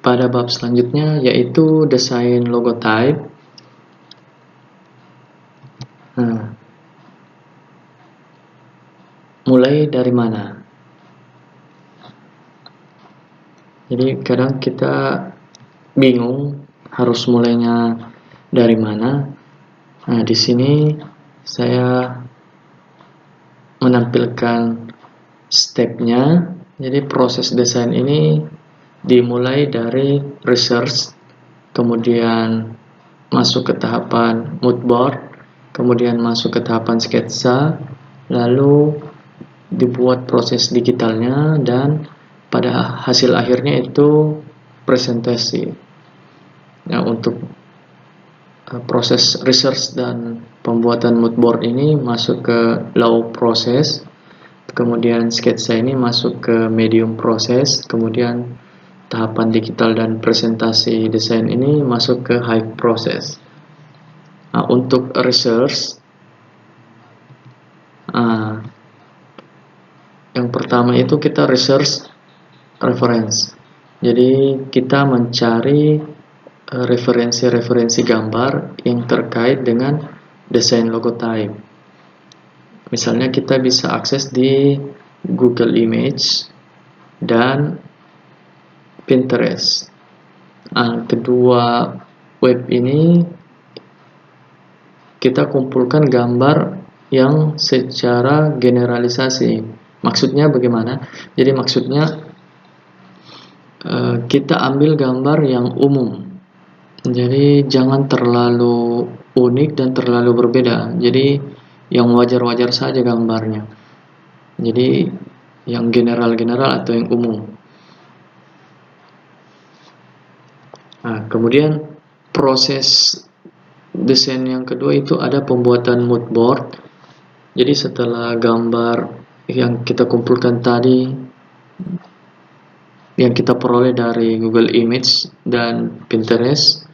pada bab selanjutnya, yaitu desain logotype. Nah, mulai dari mana? Jadi kadang kita bingung harus mulainya dari mana. Nah, di sini saya menampilkan stepnya. Jadi proses desain ini dimulai dari research, kemudian masuk ke tahapan mood board, kemudian masuk ke tahapan sketsa, lalu dibuat proses digitalnya, dan pada hasil akhirnya itu presentasi. Nah, untuk proses research dan pembuatan mood board ini masuk ke low proses, kemudian sketsa ini masuk ke medium proses, kemudian tahapan digital dan presentasi desain ini masuk ke high proses. Nah, untuk research, yang pertama itu kita research reference. Jadi kita mencari referensi-referensi gambar yang terkait dengan desain logotype. Misalnya kita bisa akses di Google Image dan Pinterest. Kedua web ini kita kumpulkan gambar yang secara generalisasi. Maksudnya bagaimana? Jadi maksudnya kita ambil gambar yang umum. Jadi jangan terlalu unik dan terlalu berbeda. Jadi yang wajar-wajar saja gambarnya. Jadi yang general-general atau yang umum. Nah, kemudian proses desain yang kedua itu ada pembuatan mood board. Jadi setelah gambar yang kita kumpulkan tadi, yang kita peroleh dari Google Image dan Pinterest,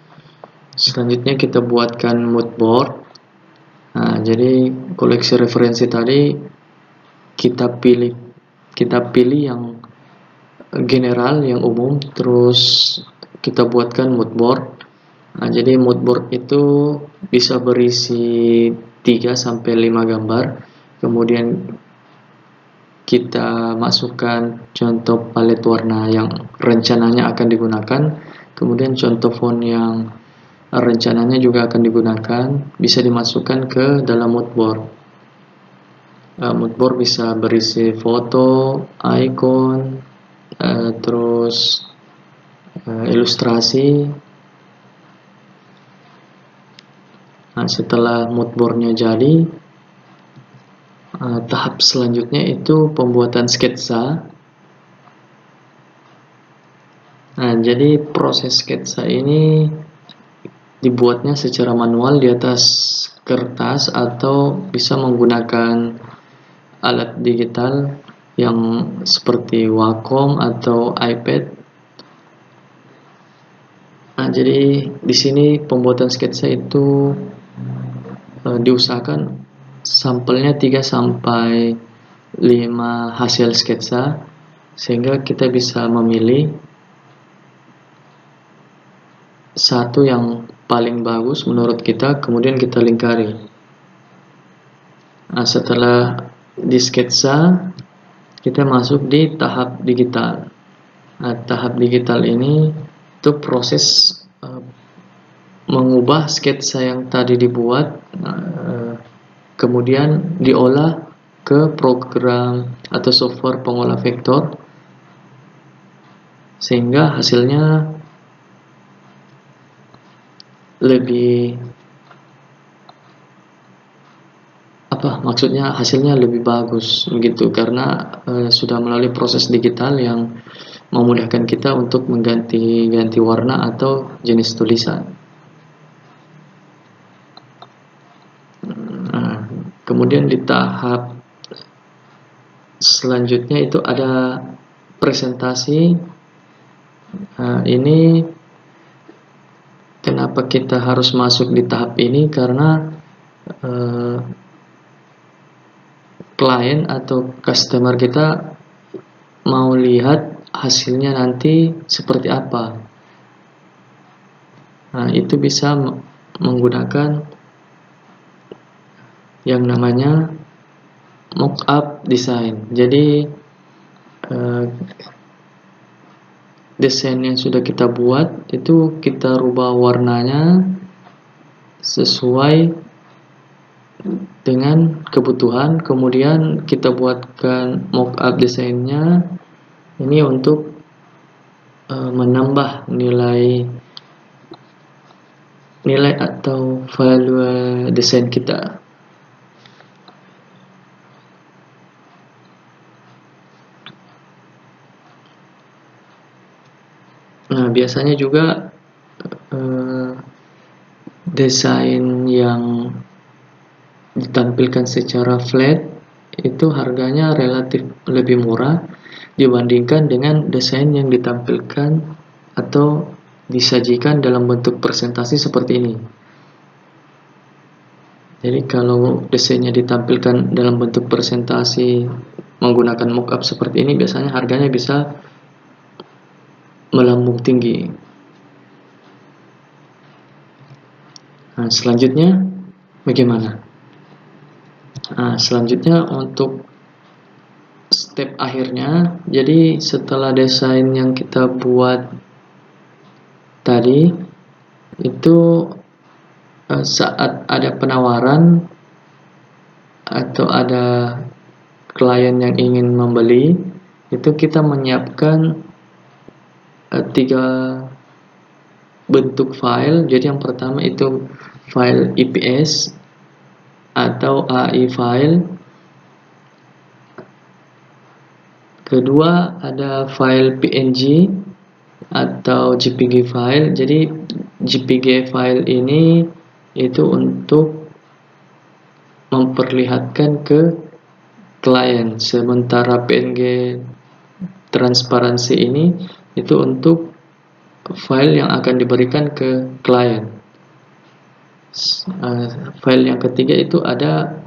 selanjutnya kita buatkan mood board. Nah, jadi koleksi referensi tadi kita pilih yang general, yang umum, terus kita buatkan mood board. Nah, jadi mood board itu bisa berisi 3-5 gambar. Kemudian kita masukkan contoh palet warna yang rencananya akan digunakan, kemudian contoh font yang rencananya juga akan digunakan, bisa dimasukkan ke dalam mood board. Mood board bisa berisi foto, icon, terus ilustrasi. Nah, setelah mood boardnya jadi, tahap selanjutnya itu pembuatan sketsa. Nah, jadi proses sketsa ini dibuatnya secara manual di atas kertas atau bisa menggunakan alat digital yang seperti Wacom atau iPad. Nah, jadi di sini pembuatan sketsa itu diusahakan sampelnya 3-5 hasil sketsa, sehingga kita bisa memilih satu yang paling bagus menurut kita, kemudian kita lingkari. Nah, setelah di sketsa, kita masuk di tahap digital. Nah, tahap digital ini itu proses mengubah sketsa yang tadi dibuat, kemudian diolah ke program atau software pengolah vektor, sehingga hasilnya hasilnya lebih bagus begitu, karena sudah melalui proses digital yang memudahkan kita untuk mengganti warna atau jenis tulisan. Kemudian di tahap selanjutnya itu ada presentasi. Ini kenapa kita harus masuk di tahap ini, karena klien atau customer kita mau lihat hasilnya nanti seperti apa. Nah, itu bisa menggunakan yang namanya mockup design. Jadi desain yang sudah kita buat itu kita rubah warnanya sesuai dengan kebutuhan, kemudian kita buatkan mockup desainnya ini untuk menambah nilai atau value desain kita. Nah, biasanya juga desain yang ditampilkan secara flat itu harganya relatif lebih murah dibandingkan dengan desain yang ditampilkan atau disajikan dalam bentuk presentasi seperti ini. Jadi kalau desainnya ditampilkan dalam bentuk presentasi menggunakan mockup seperti ini, biasanya harganya bisa melambung tinggi. Nah, selanjutnya bagaimana? Nah, selanjutnya untuk step akhirnya, jadi setelah desain yang kita buat tadi itu saat ada penawaran atau ada klien yang ingin membeli, itu kita menyiapkan 3 bentuk file. Jadi yang pertama itu file EPS atau AI file. Kedua ada file PNG atau JPG file. Jadi JPG file ini itu untuk memperlihatkan ke klien, sementara PNG transparansi ini itu untuk file yang akan diberikan ke klien. File yang ketiga itu ada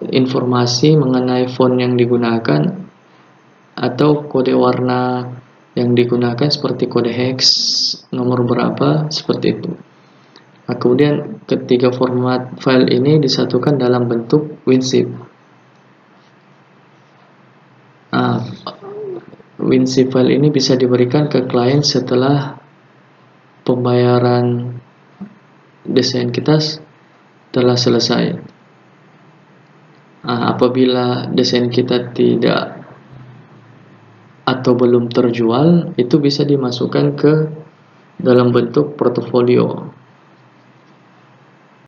informasi mengenai font yang digunakan atau kode warna yang digunakan seperti kode hex, nomor berapa, seperti itu. Nah, kemudian ketiga format file ini disatukan dalam bentuk WinZip. Nah, WinZip file ini bisa diberikan ke klien setelah pembayaran desain kita telah selesai. Nah, apabila desain kita tidak atau belum terjual, itu bisa dimasukkan ke dalam bentuk portofolio.